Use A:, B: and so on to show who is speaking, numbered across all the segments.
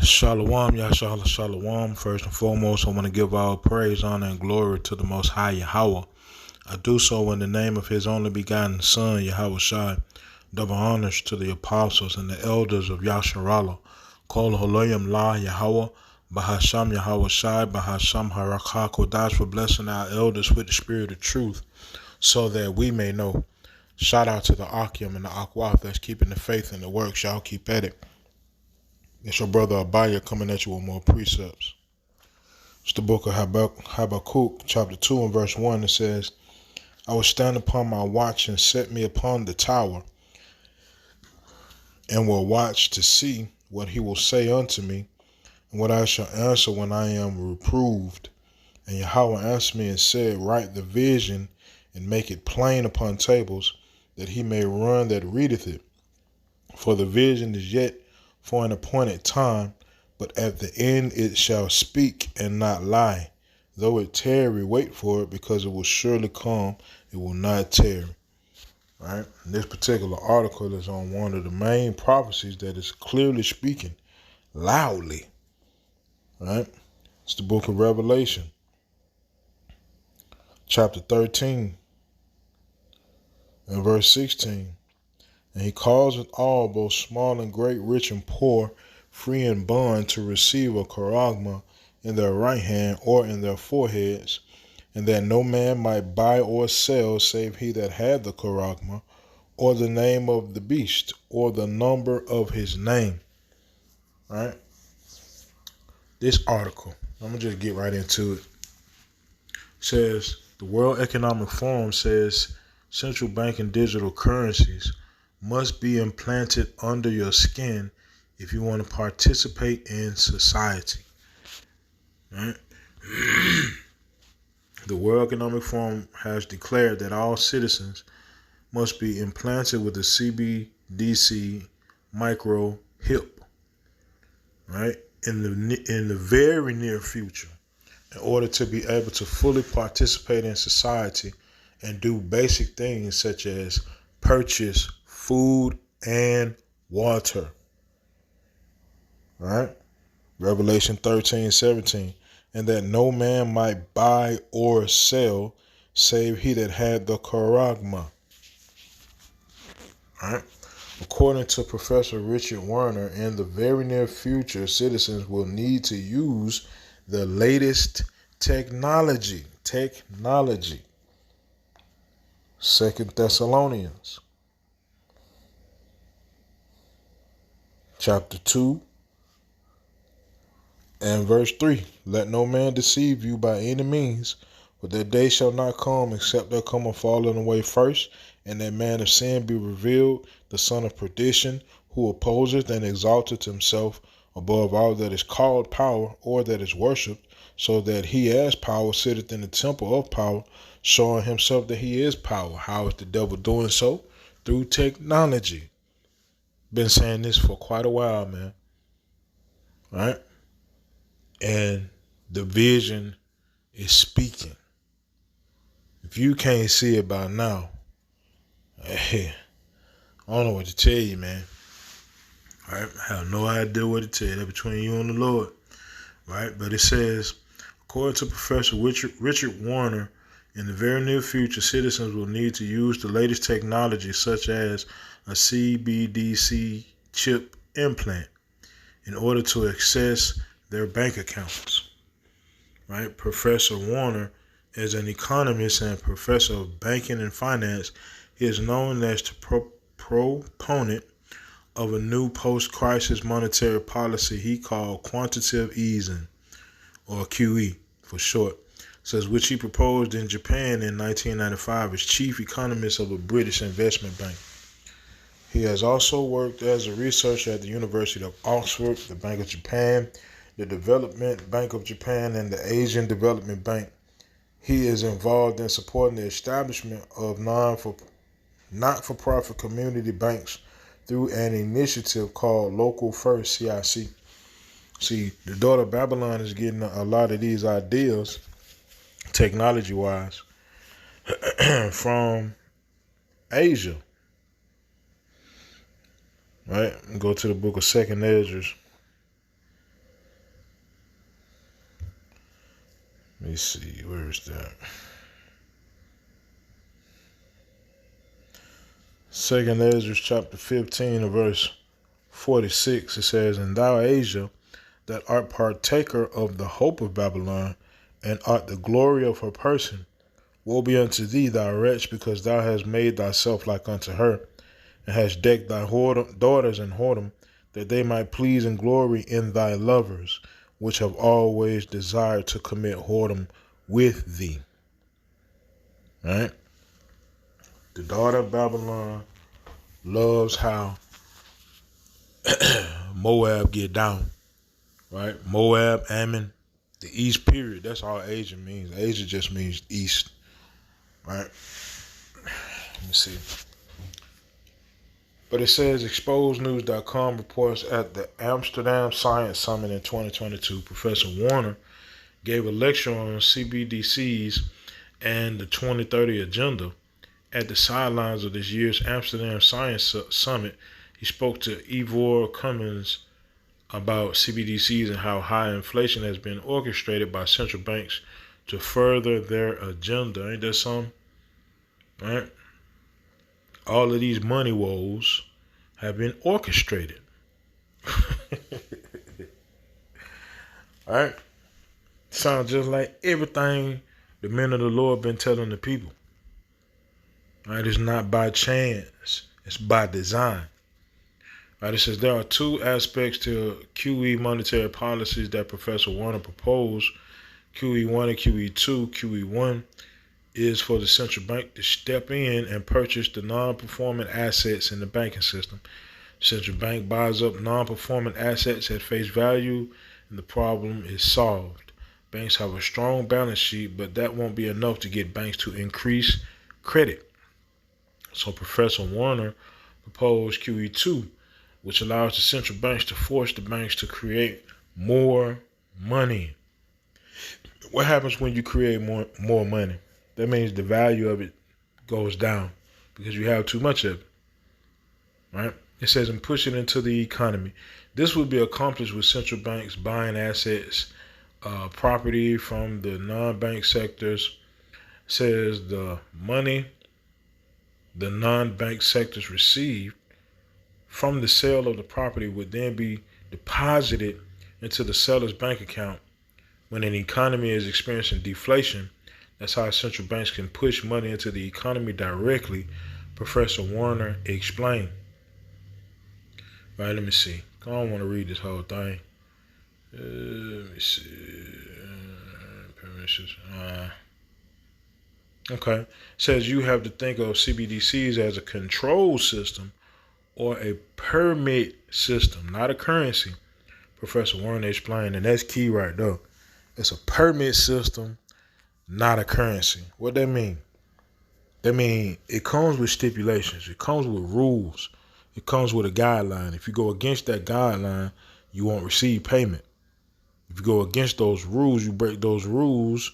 A: Shalom, Yashala Shalom. First and foremost, I want to give all praise, honor, and glory to the Most High Yahweh. I do so in the name of His only begotten Son, Yahweh Shai. Double honors to the apostles and the elders of Yasharallah. Kol Holoyim La Yahweh, Bahasham Yahweh Shai, Bahasham Harakha Kodash, for blessing our elders with the spirit of truth, so that we may know. Shout out to the Akim and the Akwaf that's keeping the faith in the works. Y'all keep at it. It's your brother Abaya coming at you with more precepts. It's the book of Habakkuk, chapter 2 and verse 1. It says, I will stand upon my watch and set me upon the tower, and will watch to see what he will say unto me, and what I shall answer when I am reproved. And Yahweh answered me and said, write the vision and make it plain upon tables, that he may run that readeth it. For the vision is yet for an appointed time, but at the end it shall speak and not lie. Though it tarry, wait for it, because it will surely come, it will not tarry. Right? This particular article is on one of the main prophecies that is clearly speaking loudly. Right? It's the book of Revelation, chapter 13 and verse 16. And he causeth all, both small and great, rich and poor, free and bond, to receive a charagma in their right hand or in their foreheads, and that no man might buy or sell save he that had the charagma, or the name of the beast, or the number of his name. Right? This article, I'm going to just get right into it. Says, the World Economic Forum says central bank and digital currencies must be implanted under your skin if you want to participate in society. Right? The World Economic Forum has declared that all citizens must be implanted with the CBDC micro hip, right, in the very near future, in order to be able to fully participate in society and do basic things such as purchase food and water. Right? Revelation 13:17. And that no man might buy or sell save he that had the charagma. Right? According to Professor Richard Werner, in the very near future, citizens will need to use the latest technology. 2 Thessalonians chapter 2 and verse 3. Let no man deceive you by any means, for that day shall not come except there come a falling away first, and that man of sin be revealed, the son of perdition, who opposeth and exalteth himself above all that is called power or that is worshipped, so that he as power sitteth in the temple of power, showing himself that he is power. How is the devil doing so? Through technology. Been saying this for quite a while, man. Right? And the vision is speaking. If you can't see it by now, hey, I don't know what to tell you, man. Right? I have no idea what to tell you. That's between you and the Lord. Right? But it says, according to Professor Richard Werner, in the very near future, citizens will need to use the latest technology such as a CBDC chip implant in order to access their bank accounts. Right? Professor Werner is an economist and professor of banking and finance. He is known as the proponent of a new post-crisis monetary policy he called quantitative easing, or QE for short, says which he proposed in Japan in 1995 as chief economist of a British investment bank. He has also worked as a researcher at the University of Oxford, the Bank of Japan, the Development Bank of Japan, and the Asian Development Bank. He is involved in supporting the establishment of not-for-profit community banks through an initiative called Local First, CIC. See, the daughter Babylon is getting a lot of these ideas, technology-wise, from Asia. Right? Go to the book of 2nd Esdras. me see. Where is that? Second Ezra chapter 15 and verse 46. It says, "And thou, Asia, that art partaker of the hope of Babylon, and art the glory of her person, woe be unto thee, thou wretch, because thou hast made thyself like unto her, and hast decked thy daughters in whoredom, that they might please and glory in thy lovers, which have always desired to commit whoredom with thee." Right? The daughter of Babylon loves how Moab get down. Right? Moab, Ammon, the east period. That's all Asia means. Asia just means east. Right? Let me see. But it says exposednews.com reports at the Amsterdam Science Summit in 2022, Professor Warner gave a lecture on CBDCs and the 2030 agenda. At the sidelines of this year's Amsterdam Science Summit, he spoke to Ivor Cummins about CBDCs and how high inflation has been orchestrated by central banks to further their agenda. Ain't that something? Right? All of these money woes have been orchestrated. Alright? Sounds just like everything the men of the Lord been telling the people. Alright, it's not by chance, it's by design. Alright, it says there are two aspects to QE monetary policies that Professor Warner proposed, QE1 and QE2. QE1 is for the central bank to step in and purchase the non-performing assets in the banking system. The central bank buys up non-performing assets at face value, and the problem is solved. Banks have a strong balance sheet, but that won't be enough to get banks to increase credit. So Professor Warner proposed QE2, which allows the central banks to force the banks to create more money. What happens when you create more money? That means the value of it goes down because you have too much of it. Right? It says, and push it into the economy. This would be accomplished with central banks buying assets, property from the non-bank sectors. It says the money the non-bank sectors receive from the sale of the property would then be deposited into the seller's bank account. When an economy is experiencing deflation, that's how central banks can push money into the economy directly, Professor Warner explained. Right, let me see. I don't want to read this whole thing. Let me see. Permissions. Okay. It says you have to think of CBDCs as a control system or a permit system, not a currency. Professor Warner explained, and that's key right there. It's a permit system, not a currency. What that mean? That mean it comes with stipulations. It comes with rules. It comes with a guideline. If you go against that guideline, you won't receive payment. If you go against those rules, you break those rules,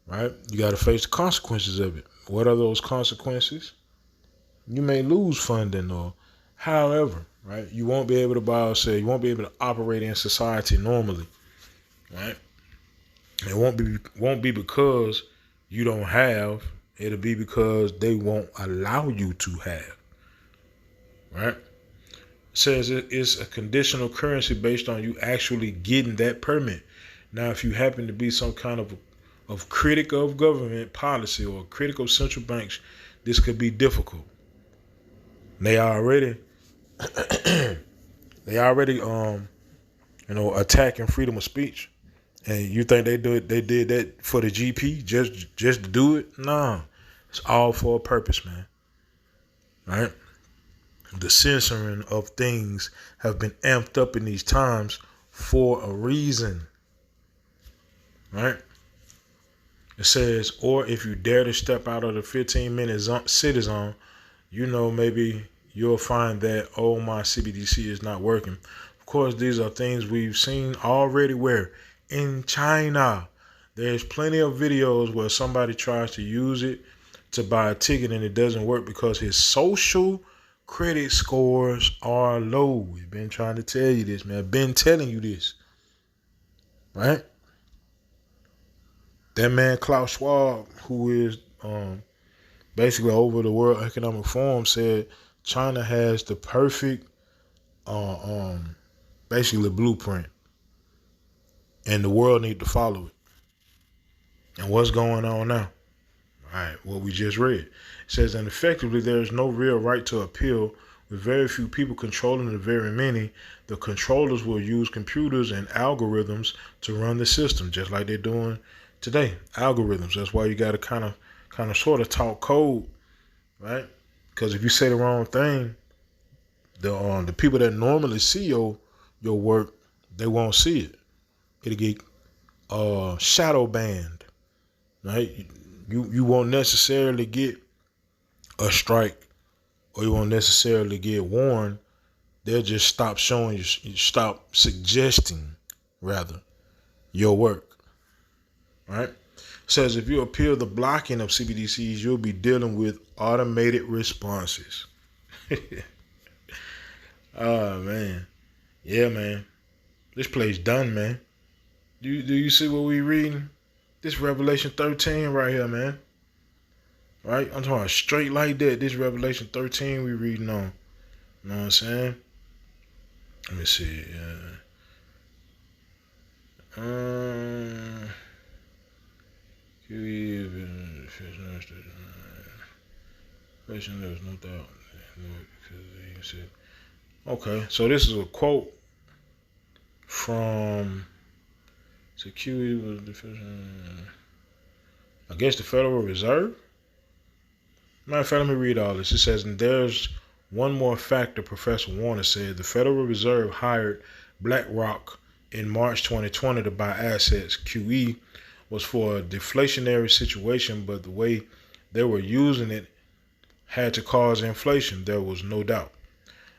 A: right? You got to face the consequences of it. What are those consequences? You may lose funding or however, right? You won't be able to buy or sell. You won't be able to operate in society normally, right? It won't be because you don't have. It'll be because they won't allow you to have. Right? It says it's a conditional currency based on you actually getting that permit. Now, if you happen to be some kind of critic of government policy or critic of central banks, this could be difficult. They already attacking freedom of speech. And you think they did that for the GP just to do it? Nah. It's all for a purpose, man. Right? The censoring of things have been amped up in these times for a reason. Right? It says, or if you dare to step out of the 15-minute city zone, maybe you'll find that, oh, my CBDC is not working. Of course, these are things we've seen already where in China, there's plenty of videos where somebody tries to use it to buy a ticket and it doesn't work because his social credit scores are low. We've been trying to tell you this, man. I've been telling you this. Right? That man Klaus Schwab, who is basically over the World Economic Forum, said China has the perfect, uh, um, basically blueprint, and the world need to follow it. And what's going on now? All right, what we just read. It says, and effectively, there is no real right to appeal. With very few people controlling the very many, the controllers will use computers and algorithms to run the system, just like they're doing today. Algorithms. That's why you got to kind of, sort of talk code, right? Because if you say the wrong thing, the people that normally see your work, they won't see it. It'll get shadow banned, right? You won't necessarily get a strike, or you won't necessarily get warned. They'll just stop showing you, stop suggesting, rather, your work. Right? It says if you appeal the blocking of CBDCs, you'll be dealing with automated responses. Oh man, yeah, man. This place done, man. Do you see what we reading? This Revelation 13 right here, man. Right? I'm talking about straight like that. This Revelation 13 we reading on. You know what I'm saying? Let me see. There was no doubt. Okay, so this is a quote from security was I guess the Federal Reserve. Matter of fact, let me read all this. It says, and there's one more factor, Professor Warner said. The Federal Reserve hired BlackRock in March 2020 to buy assets. QE was for a deflationary situation, but the way they were using it had to cause inflation. There was no doubt.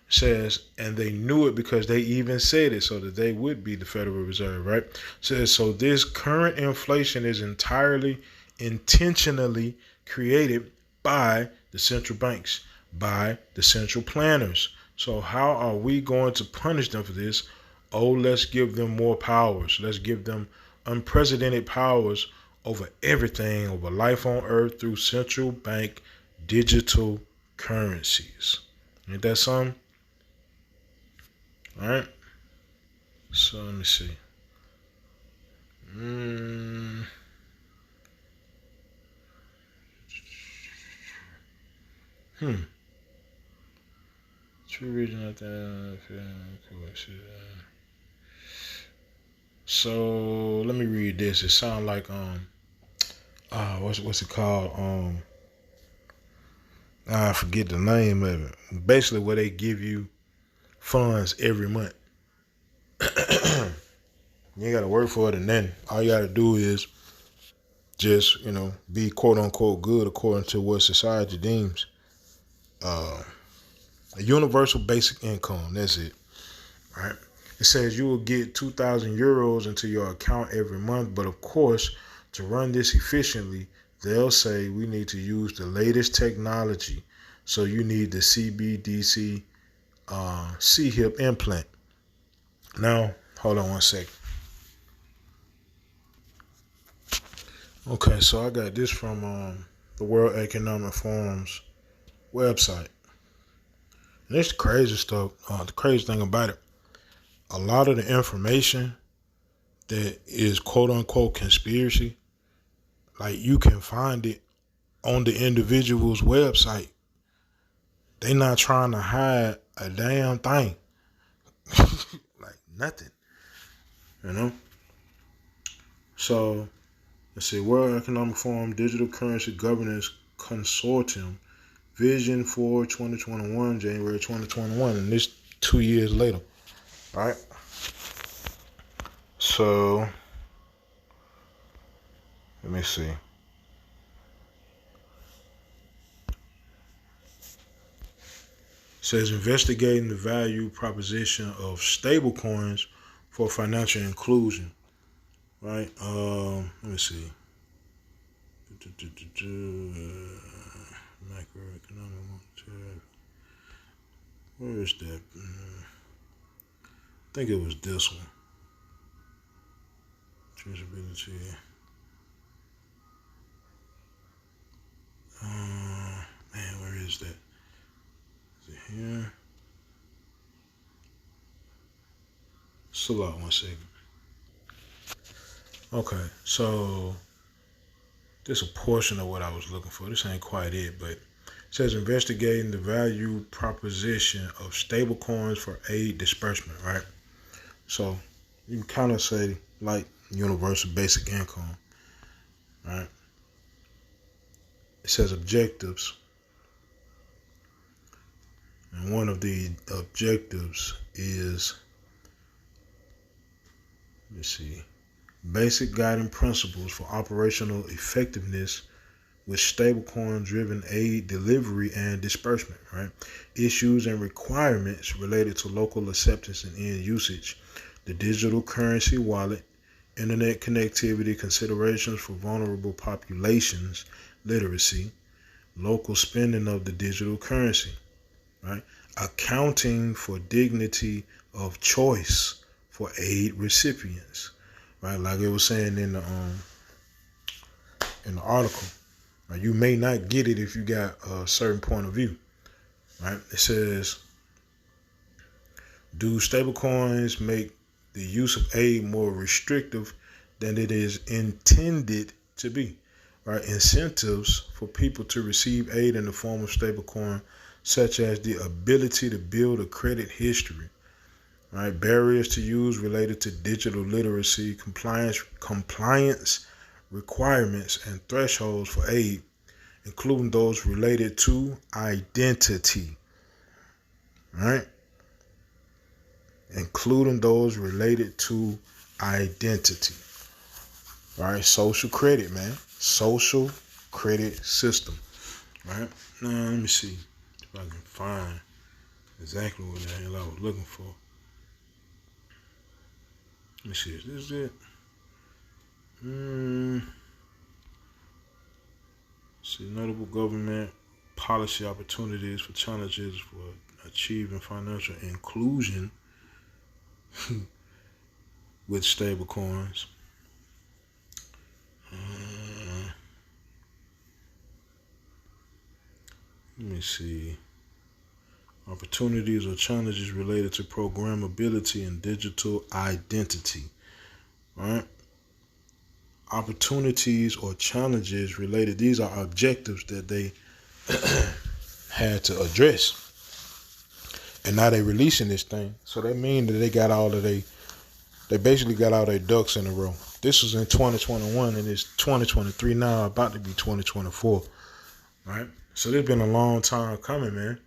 A: It says, and they knew it because they even said it so that they would be the Federal Reserve, right? It says, so this current inflation is entirely intentionally created by the central banks, by the central planners. So how are we going to punish them for this? Oh, let's give them more powers. Let's give them unprecedented powers over everything, over life on earth through central bank digital currencies. Ain't that something? All right. So let me see. True region out there. So let me read this. It sounds like what's it called? I forget the name of it. Basically, where they give you funds every month. You ain't gotta work for it, and then all you gotta do is just be quote unquote good according to what society deems a universal basic income. That's it, right? It says you will get 2,000 euros into your account every month, but of course, to run this efficiently, they'll say we need to use the latest technology. So you need the CBDC C-hip implant. Now, hold on one second. Okay, so I got this from the World Economic Forum's website. And it's the crazy stuff. The crazy thing about it, a lot of the information that is quote unquote conspiracy, like you can find it on the individual's website. They not trying to hide a damn thing. Like nothing. So let's see, World Economic Forum Digital Currency Governance Consortium, Vision for 2021, January 2021, and this 2 years later. All right. So let me see. It says investigating the value proposition of stablecoins for financial inclusion. Right. Let me see. Macroeconomic. Where is that? I think it was this one. Traceability. Man, where is that? Is it here? Still out 1 second. Okay, so this is a portion of what I was looking for. This ain't quite it, but it says investigating the value proposition of stablecoins for aid disbursement, right? So you can kind of say like universal basic income, right? It says objectives, and one of the objectives is, let's see, basic guiding principles for operational effectiveness with stablecoin driven aid delivery and disbursement, right? Issues and requirements related to local acceptance and end usage, the digital currency wallet, internet connectivity, considerations for vulnerable populations, literacy, local spending of the digital currency, right? Accounting for dignity of choice for aid recipients, right? Like it was saying in the article, right? You may not get it if you got a certain point of view, right? It says, do stablecoins make the use of aid more restrictive than it is intended to be? Right? Incentives for people to receive aid in the form of stablecoin, such as the ability to build a credit history, right? Barriers to use related to digital literacy, compliance requirements, and thresholds for aid, including those related to identity, right? Including those related to identity, right? Social credit, man. Social credit system, right? Now, let me see if I can find exactly what the hell I was looking for. Let me see, is this it? See, notable government policy opportunities for challenges for achieving financial inclusion with stablecoins. Let me see. Opportunities or challenges related to programmability and digital identity. Right? Opportunities or challenges related. These are objectives that they had to address. And now they releasing this thing. So that means that they basically got all their ducks in a row. This was in 2021 and it's 2023 now, about to be 2024. Right? So this been a long time coming, man.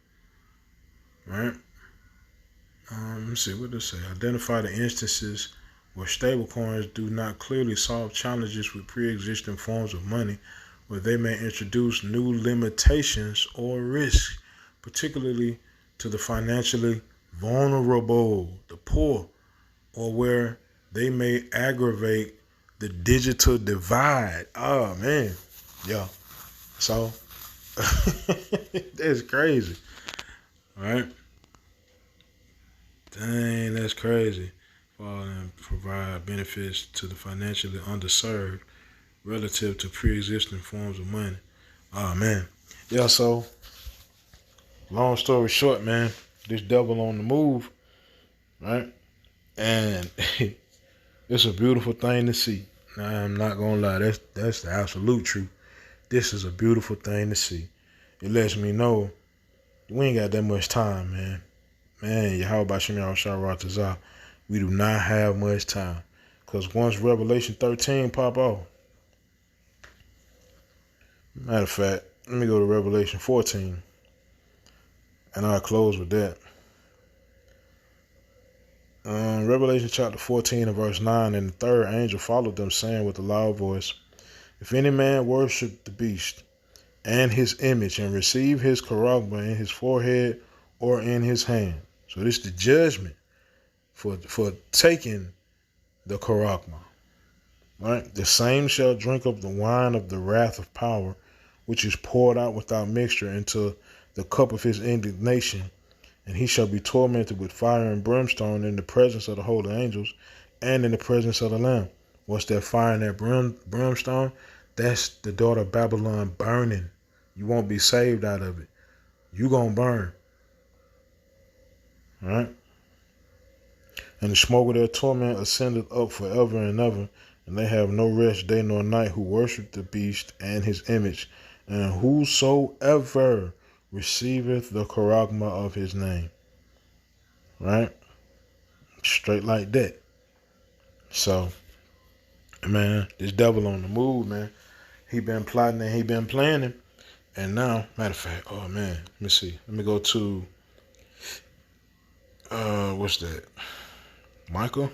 A: Right? Let me see what this say. Identify the instances where stablecoins do not clearly solve challenges with pre-existing forms of money, where they may introduce new limitations or risks, particularly to the financially vulnerable, the poor, or where they may aggravate the digital divide. Oh man, yeah. So that's crazy, right? Dang, that's crazy. And provide benefits to the financially underserved relative to pre-existing forms of money. Oh man, yeah. So, long story short, man, this devil on the move, right? And it's a beautiful thing to see. Now, I'm not gonna lie, that's the absolute truth. This is a beautiful thing to see. It lets me know we ain't got that much time, man. Man, Yahweh Shem Yahushua, we do not have much time. Because once Revelation 13 pop off, matter of fact, let me go to Revelation 14. And I'll close with that. Revelation chapter 14 and verse 9, and the third angel followed them, saying with a loud voice, if any man worship the beast and his image and receive his charagma in his forehead or in his hand. So this is the judgment for taking the charagma. Right? The same shall drink of the wine of the wrath of power, which is poured out without mixture into the cup of his indignation, and he shall be tormented with fire and brimstone in the presence of the holy angels and in the presence of the Lamb. What's that fire and that brimstone? That's the daughter of Babylon burning You won't be saved out of it. You gonna burn. Right? And the smoke of their torment ascended up forever and ever, and they have no rest day nor night who worship the beast and his image, and whosoever receiveth the charagma of his name. Right? Straight like that. So, man, this devil on the move, man. He been plotting and he been planning. And now, matter of fact, oh man, let me see. Let me go to what's that? Micah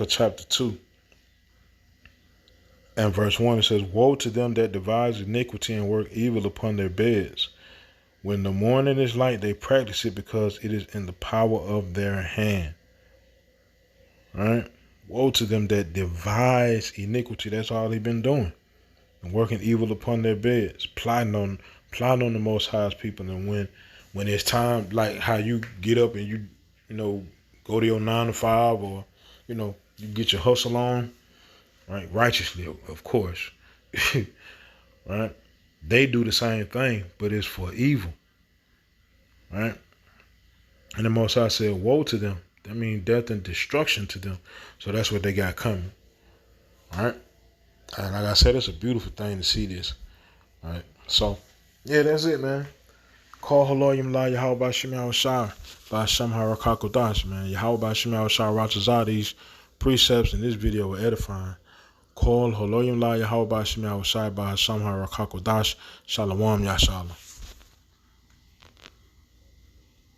A: chapter 2 and verse 1. It says, woe to them that devise iniquity and work evil upon their beds. When the morning is light, they practice it because it is in the power of their hand. Right? Woe to them that devise iniquity. That's all they've been doing. And working evil upon their beds. Plotting on the Most High's people. And when it's time, like how you get up and you go to your 9 to 5, or, you get your hustle on, right? Righteously, of course. Right? They do the same thing, but it's for evil. Right? And the Most High said, woe to them. That means death and destruction to them. So that's what they got coming. All right? And like I said, it's a beautiful thing to see this. All right? So, yeah, that's it, man. Call Haloyim La Yahweh Shem Yahushua by Hashem Harakakodash, man. Yahweh Shem Yahushua Ratazah. These precepts in this video were edifying. Call Haloyim La Yahweh Shem Yahushua by Hashem Harakakodash. Shalom Yashalom.